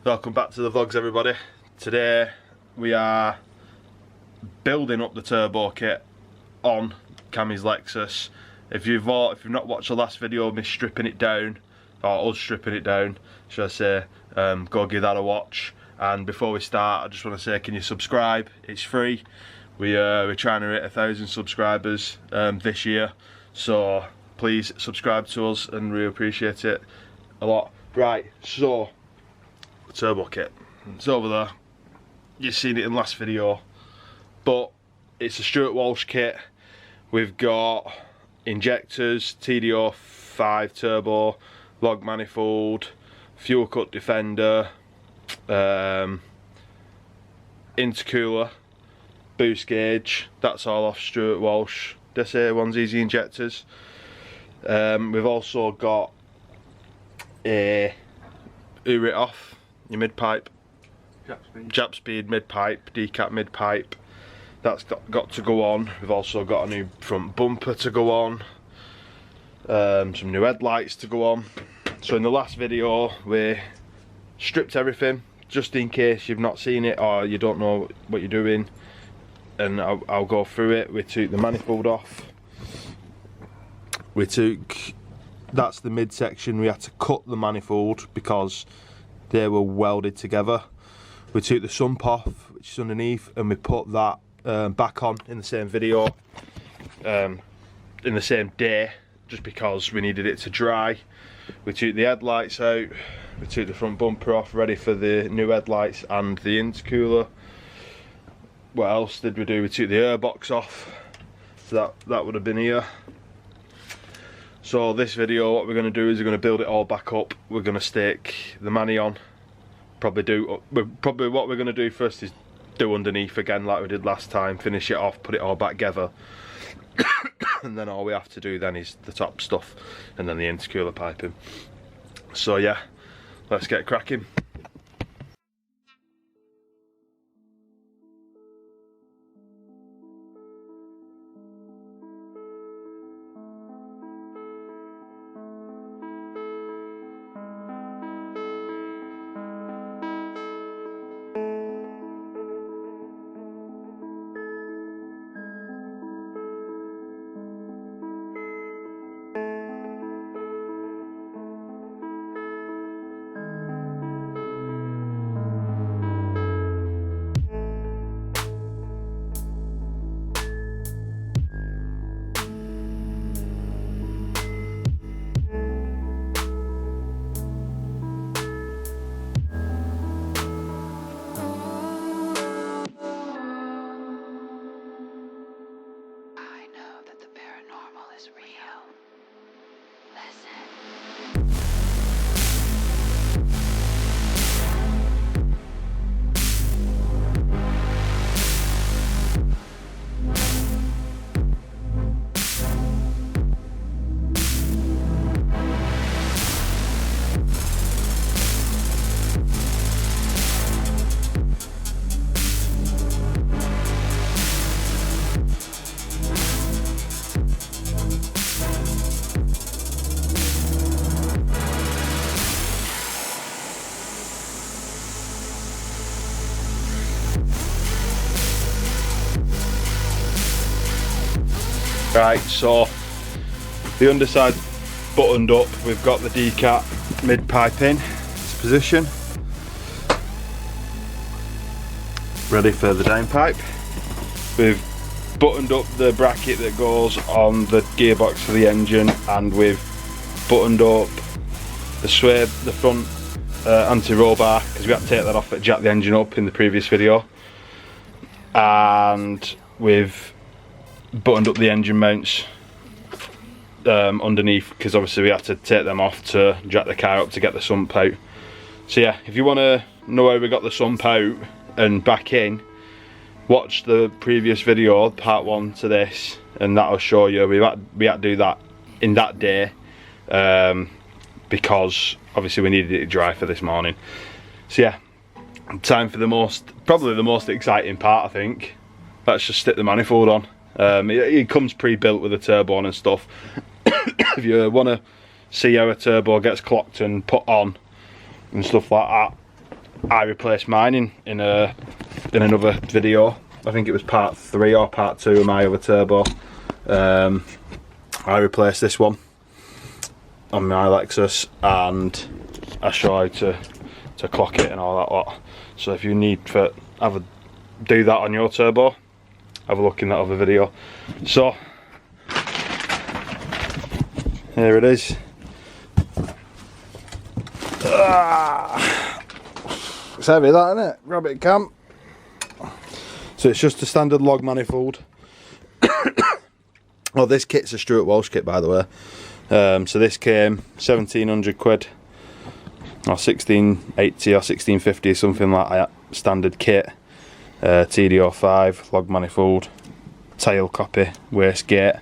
Welcome back to the vlogs, everybody. Today we are building up the turbo kit on Cammy's Lexus. If you've not watched the last video of me stripping it down, or us stripping it down, should I say, go give that a watch. And before we start, I just want to say, can you subscribe? It's free. We're trying to hit 1,000 subscribers this year, so please subscribe to us, and we appreciate it a lot. Right, so the turbo kit, it's over there. You've seen it in the last video, but it's a Stuart Walsh kit. We've got injectors, TDO 5 turbo, log manifold, fuel cut defender, intercooler, boost gauge. That's all off Stuart Walsh. This here one's easy injectors. We've also got a URIT off, your mid pipe, Jap speed mid pipe, decap mid pipe. That's got to go on. We've also got a new front bumper to go on, some new headlights to go on. So in the last video we stripped everything, just in case you've not seen it or you don't know what you're doing, and I'll go through it. We took the manifold off. That's the mid section. We had to cut the manifold because they were welded together. We took the sump off, which is underneath, and we put that back on in the same video, in the same day, just because we needed it to dry. We took the headlights out, we took the front bumper off, ready for the new headlights and the intercooler. What else did we do? We took the airbox off, so that would have been here. So this video, what we're going to do is we're going to build it all back up. We're going to stick the mani on. Probably what we're going to do first is do underneath again like we did last time, finish it off, put it all back together. And then all we have to do then is the top stuff and then the intercooler piping. So yeah, let's get cracking. Right, so the underside buttoned up. We've got the decap mid pipe in its position, ready for the down pipe. We've buttoned up the bracket that goes on the gearbox for the engine, and we've buttoned up the sway, the front anti-roll bar, because we had to take that off and jack the engine up in the previous video. And we've buttoned up the engine mounts underneath, because obviously we had to take them off to jack the car up to get the sump out. So yeah, if you want to know how we got the sump out and back in, watch the previous video, part 1 to this, and that'll show you. We had to do that in that day, because obviously we needed it to dry for this morning. So yeah, time for probably the most exciting part, I think. Let's just stick the manifold on. It comes pre-built with a turbo on and stuff. If you want to see how a turbo gets clocked and put on and stuff like that, I replaced mine in another video. I think it was part 3 or part 2 of my other turbo. I replaced this one on my Lexus, and I show you to clock it and all that lot. So if you need to do that on your turbo, have a look in that other video. So here it is. It's heavy, that, isn't it? Grab it, Cam. So it's just a standard log manifold. Well, this kit's a Stuart Walsh kit, by the way. So this came 1700 quid, or 1680 or 1650, something like that. Standard kit, TD05, log manifold, tail copy, wastegate.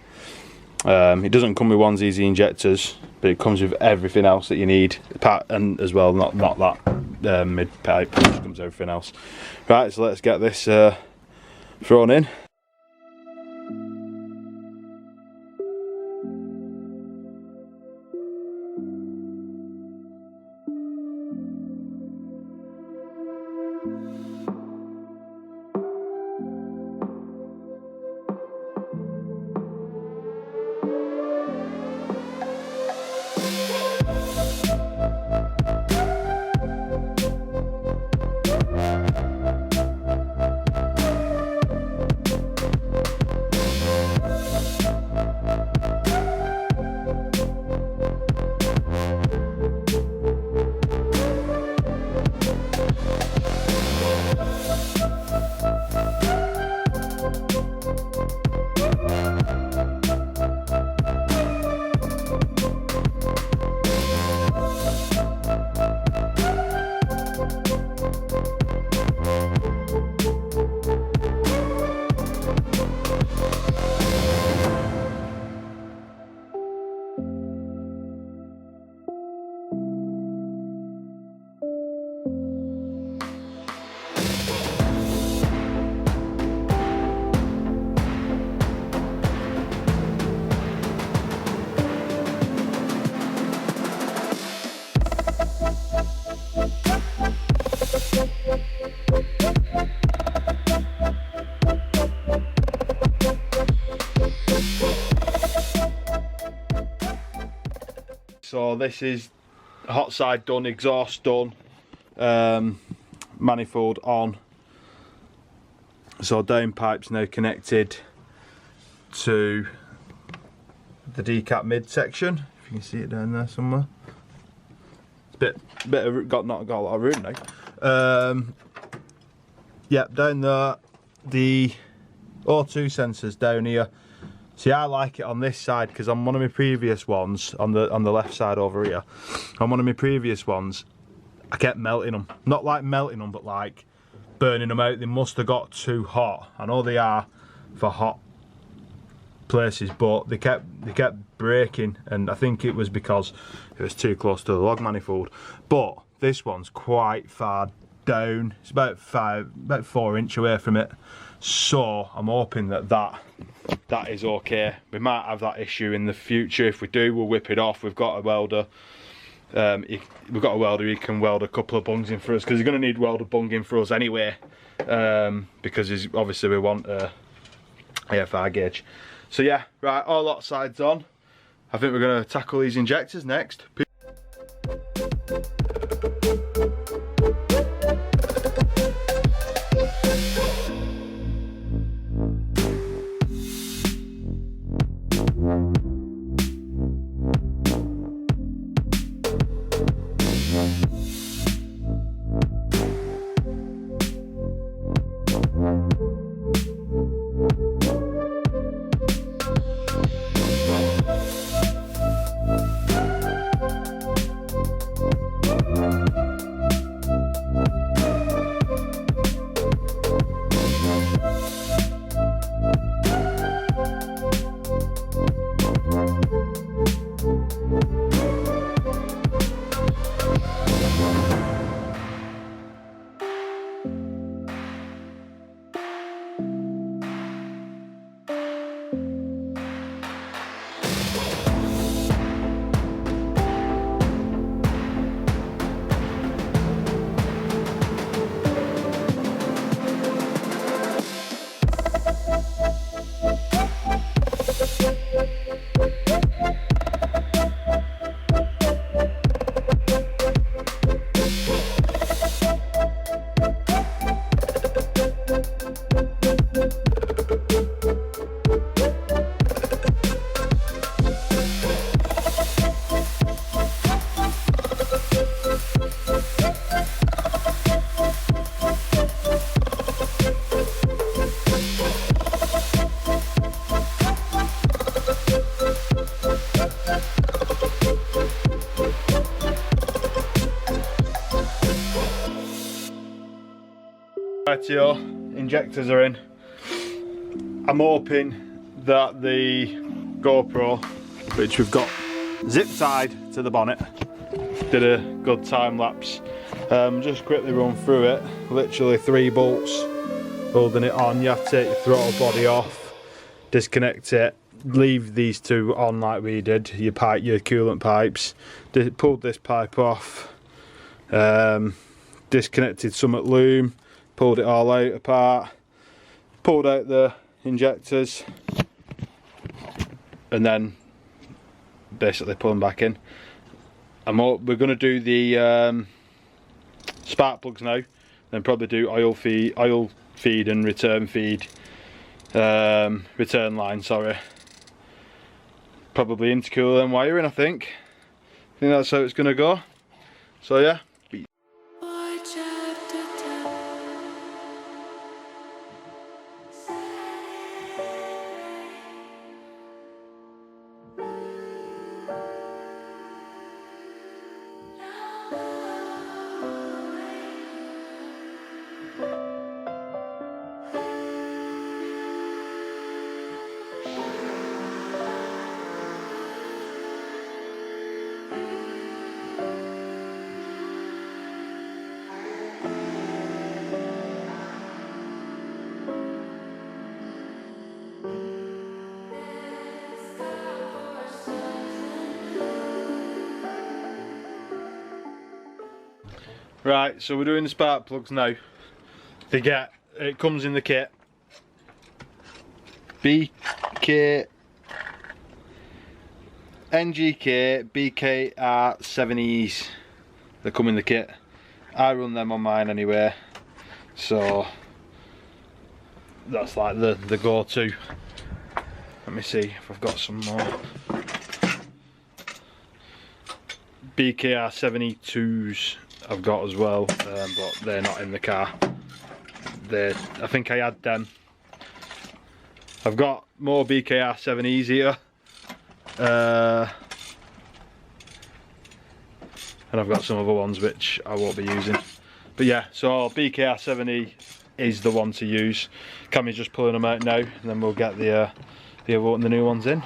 It doesn't come with one's easy injectors, but it comes with everything else that you need. And as well, not that mid pipe, which comes with everything else. Right, so let's get this thrown in. So this is hot side done, exhaust done, manifold on. So downpipe's now connected to the decap mid section. If you can see it down there somewhere. It's not got a lot of room now. Yep, down there. The O2 sensors down here. See, I like it on this side because on one of my previous ones, on the left side over here, on one of my previous ones, I kept melting them. Not like melting them, but like burning them out. They must have got too hot. I know they are for hot places, but they kept breaking, and I think it was because it was too close to the log manifold. But this one's quite far down. It's about 4 inches away from it. So I'm hoping that is okay. We might have that issue in the future. If we do, we'll whip it off. We've got a welder. We've got a welder who can weld a couple of bungs in for us, because he's going to need welder bung in for us anyway. Because obviously we want a AFR gauge. So yeah, right, all lot sides on. I think we're going to tackle these injectors next. Rightio, injectors are in. I'm hoping that the GoPro, which we've got zip tied to the bonnet, did a good time lapse. Just quickly run through it. Literally 3 bolts holding it on. You have to take your throttle body off, disconnect it, leave these 2 on like we did, your coolant pipes. Pulled this pipe off, disconnected some at loom, pulled it all out apart, pulled out the injectors, and then basically pull them back in. We're going to do the spark plugs now, then probably do oil feed and return feed, return line, sorry. Probably intercooler and wiring, I think that's how it's going to go. So yeah. Right, so we're doing the spark plugs now. It comes in the kit. NGK BKR7Es. They come in the kit. I run them on mine anyway, so that's like the go-to. Let me see if I've got some more. BKR7E2s I've got as well, but they're not in the car. I think I had them. I've got more BKR7Es here, and I've got some other ones which I won't be using. But yeah, so BKR7E is the one to use. Cammy's just pulling them out now, and then we'll get the new ones in.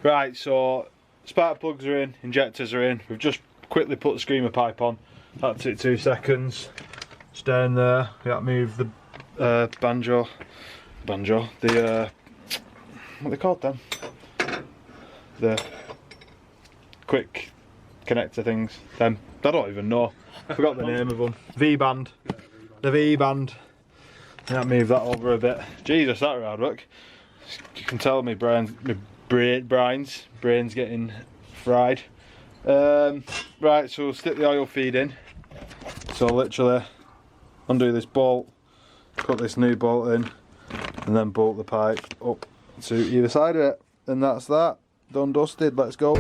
Right, so spark plugs are in, injectors are in. We've just quickly put the screamer pipe on. That took 2 seconds. Just down there, we got to move the what are they called then? The quick connector things. Them, I don't even know. I forgot the name of them. V-band. The V-band. Yeah, move that over a bit. Jesus, that was hard work. You can tell my brain's getting fried. Right, so we'll stick the oil feed in. So literally undo this bolt, put this new bolt in, and then bolt the pipe up to either side of it. And that's that. Done, dusted. Let's go.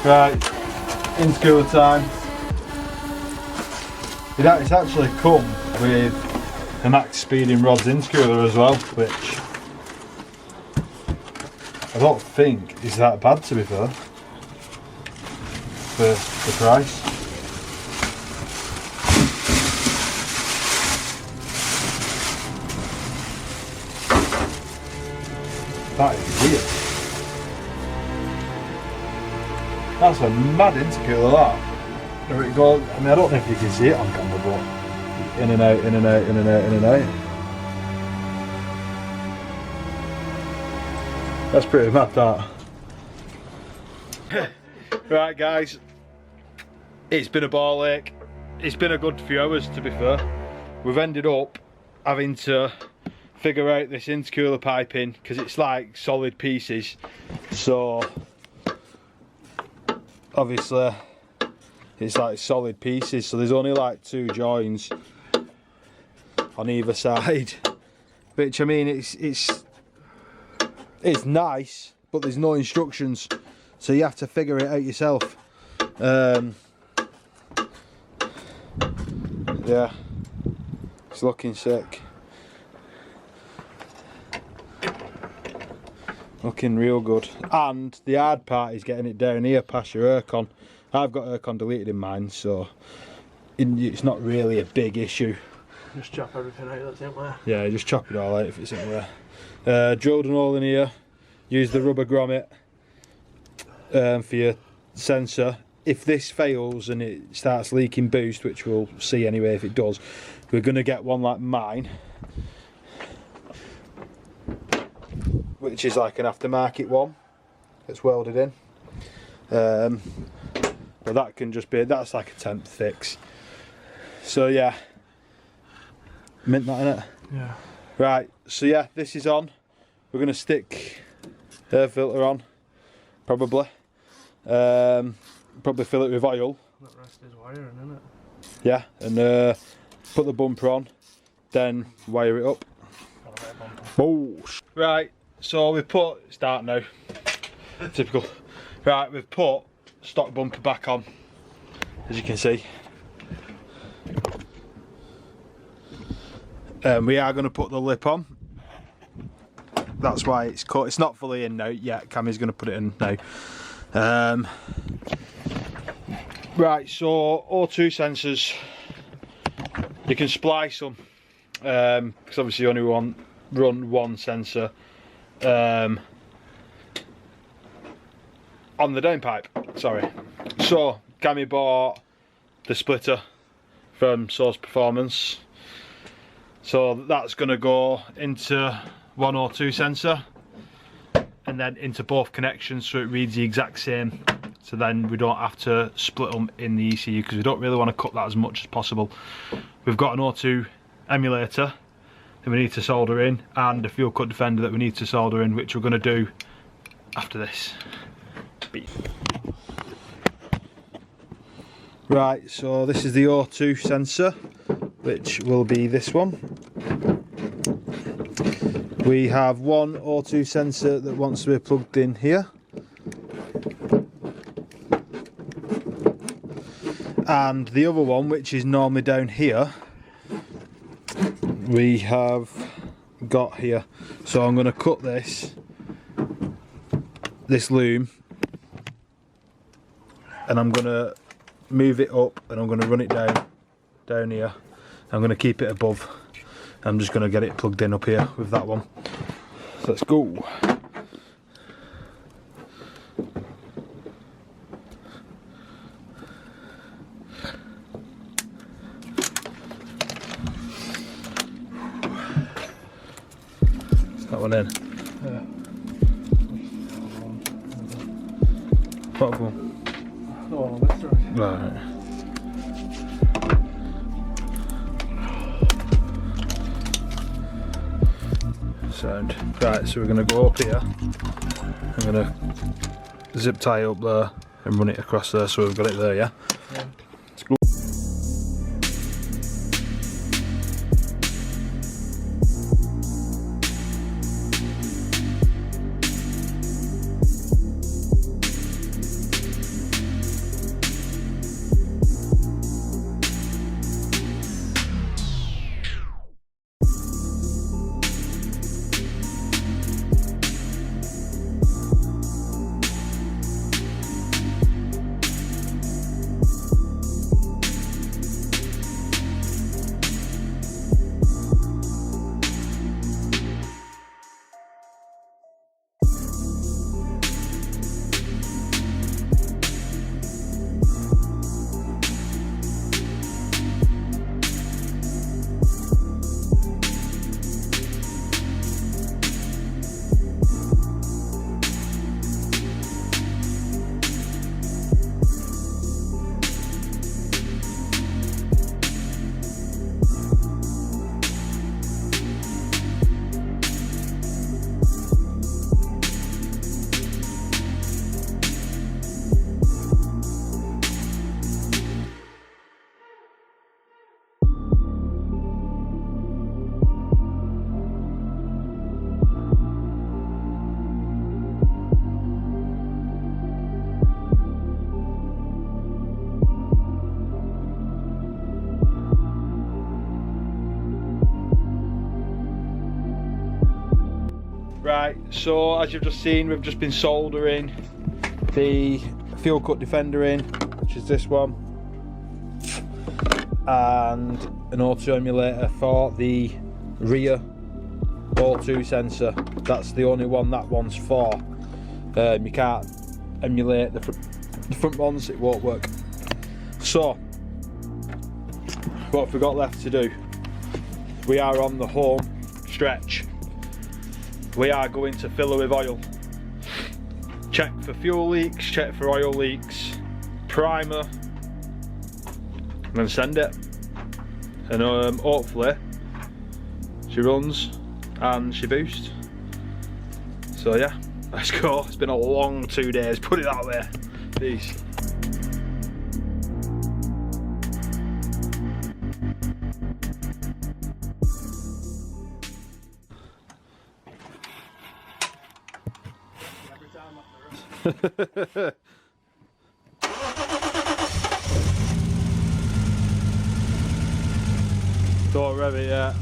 Right, in school time. It's actually come with a max speeding rods intercooler as well, which I don't think is that bad, to be fair, for the price. That is weird. That's a mad intercooler, that. There it goes. I mean, I don't know if you can see it on camera, but in and out, in and out, in and out, in and out. That's pretty mad, that. Right, guys. It's been a ball ache. It's been a good few hours, to be fair. We've ended up having to figure out this intercooler piping because it's like solid pieces. So obviously it's like solid pieces, so there's only like 2 joins on either side, which, I mean, it's nice, but there's no instructions, so you have to figure it out yourself. Yeah, it's looking sick, looking real good. And the hard part is getting it down here past your aircon. I've got aircon deleted in mine, so it's not really a big issue. Just chop everything out that's in there. Yeah, just chop it all out if it's in there. Drilled an hole in here, use the rubber grommet for your sensor. If this fails and it starts leaking boost, which we'll see anyway if it does, we're going to get one like mine, which is like an aftermarket one that's welded in. But that can just be, that's like a temp fix. So yeah, mint that in it. Yeah. Right, so yeah, this is on. We're going to stick air filter on, probably. Probably fill it with oil. That rest is wiring, isn't it? Yeah, and put the bumper on, then wire it up. Oh, right, so we've put, start now, typical. Right, we've put stock bumper back on, as you can see. We are going to put the lip on. That's why it's cut. It's not fully in now yet. Cammy's going to put it in now. Right, so O2 sensors, you can splice them because obviously you only run one sensor on the downpipe. Sorry. So Cammy bought the splitter from Source Performance. So that's going to go into one O2 sensor and then into both connections, so it reads the exact same. So then we don't have to split them in the ECU because we don't really want to cut that as much as possible. We've got an O2 emulator that we need to solder in and a fuel cut defender that we need to solder in, which we're going to do after this. Right, so this is the O2 sensor, which will be this one. We have one O2 sensor that wants to be plugged in here. And the other one, which is normally down here, we have got here. So I'm going to cut this loom, and I'm going to move it up, and I'm going to run it down here. I'm going to keep it above. I'm just going to get it plugged in up here with that one. So let's go. That one in. Yeah. What one? The one on this side. Right. Sound. Right, so we're going to go up here. I'm going to zip tie up there and run it across there, so we've got it there, yeah? Yeah. Let's go. Right, so as you've just seen, we've just been soldering the fuel cut defender in, which is this one, and an auto emulator for the rear O2 sensor. That's the only one that one's for. You can't emulate the front ones, it won't work. So, what have we got left to do? We are on the home stretch. We are going to fill her with oil. Check for fuel leaks, check for oil leaks, primer, and then send it. And hopefully she runs and she boosts. So yeah, let's go. It's been a long 2 days, put it that way. Peace. Don't rev it yet.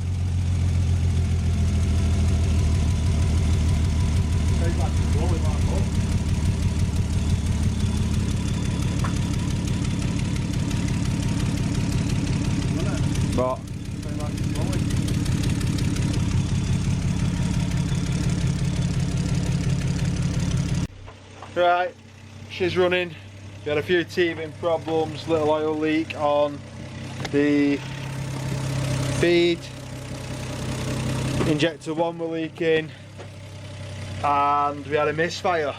But right, she's running. We had a few teething problems, little oil leak on the feed. Injector 1 were leaking, and we had a misfire,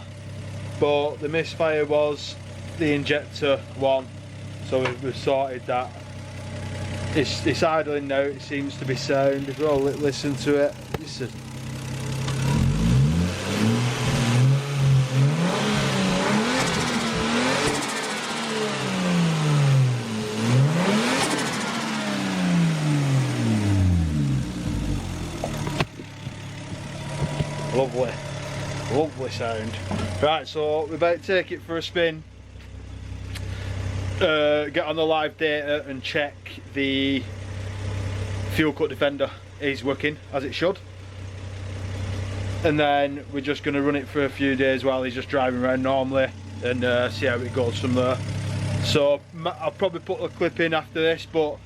but the misfire was the injector 1, so we've sorted that. It's idling now, it seems to be sound. If we all listen to it, listen. Lovely, lovely sound. Right, so we better take it for a spin, get on the live data and check the fuel cut defender is working as it should, and then we're just going to run it for a few days while he's just driving around normally and see how it goes from there. So I'll probably put a clip in after this, but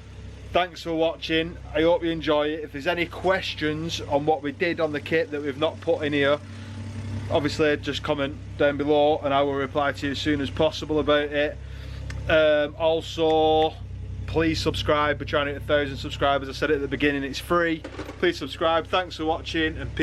thanks for watching. I hope you enjoy it. If there's any questions on what we did on the kit that we've not put in here, obviously just comment down below and I will reply to you as soon as possible about it. Also, please subscribe. We're trying to hit 1,000 subscribers. I said it at the beginning, it's free. Please subscribe. Thanks for watching and peace.